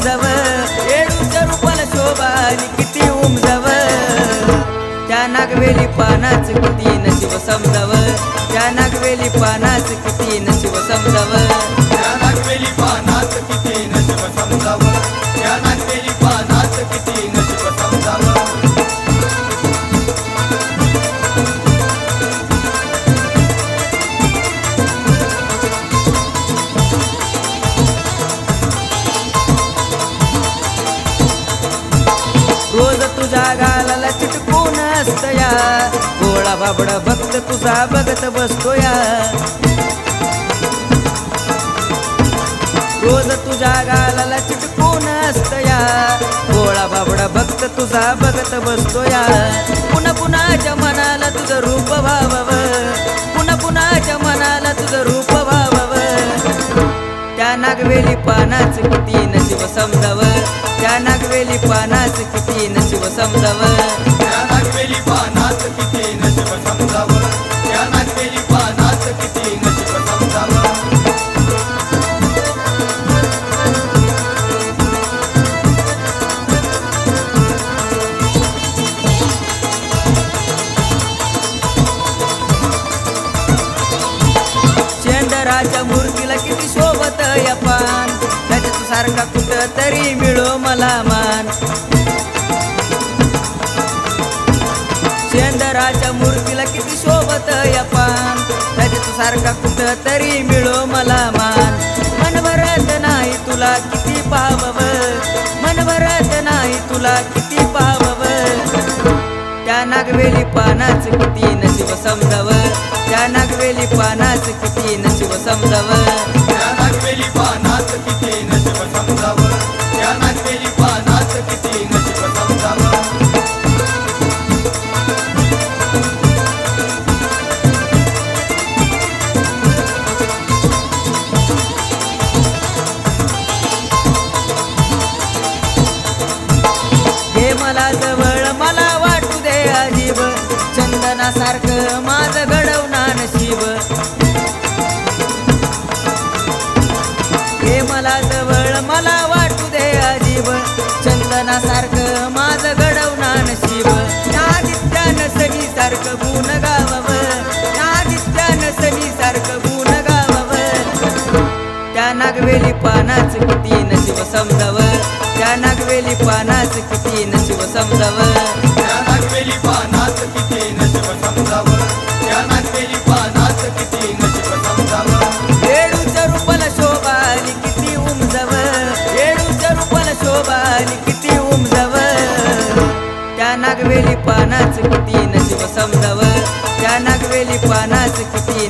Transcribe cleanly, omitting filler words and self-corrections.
उमजव, येडूच्या रूपाला शोभाली किती उमजव, त्या नागवेली पानाच किती नशीब समजाव, त्या नागवेली पानाच किती नशीब समजाव, त्या नागवेली पानाच किती नशीब समजाव, त्या नागवेली पानाच किती नशीब समजाव. रोज तुझ्या गालाला चिटकून असतया, गोळा बाबडा भक्त तुझा बघत बसतोया, रोज तुझ्या गालाला चिटकून असतया, गोळा बाबडा भक्त तुझा बघत बसतोया, पुन्हा पुन्हाच्या मनाला तुझं रूप व्हावं, पुन्हा पुन्हाच्या मनाला तुझं रूप व्हावं, त्या नागवेली पानाच किती नशीब समजाव, त्या नागवेली पानाच किती नशीब समजाव, त्या नागवेली पानाच किती नशीब समजाव, त्या नागवेली पानाच किती नशीब समजाव. चंद्राच्या मूर्तीला किती शोभत या पान, त्याच्यात सारखा कुठं तरी मिळो मला मान, चंद्राच्या मूर्तीला किती शोभत या पान, त्याच्यात सारखा कुठं तरी मिळो मला मान, मन भरत नाही तुला किती पाहावं, मन भरत नाही तुला किती पाहावं, त्या नागवेली पानाच किती नशीब समजाव, त्या नागवेली पानाच किती नशीब समजाव, त्या नागवेली पानाच किती नशीब समजाव, त्या नागवेली पानाच किती नशीब समजाव. हे मला जवळ मला वाटू दे अजीब, चंदनासारखं माझं घडवणार नशीब, हे मला जवळ मला वाटू दे अजीब, चंदनासारखं माझं घडवणार नशीब, या आदित्यानं सनी सारखं गुण गावावं, या आदित्यानं सनी सारखं गुण गावावं, त्या नागवेली पानाच किती नशीब समजाव, त्या नागवेली पानाच किती नशीब समजाव, त्या नागवेली पानाच किती नशीब समजाव, त्या नागवेली पानाच किती नशीब समजाव. येडूच्या रूपाला शोभाली किती उमजव, येडूच्या रूपाला शोभाली किती उमजव, त्या नागवेली पानाच किती नशीब समजाव, त्या नागवेली पानाच किती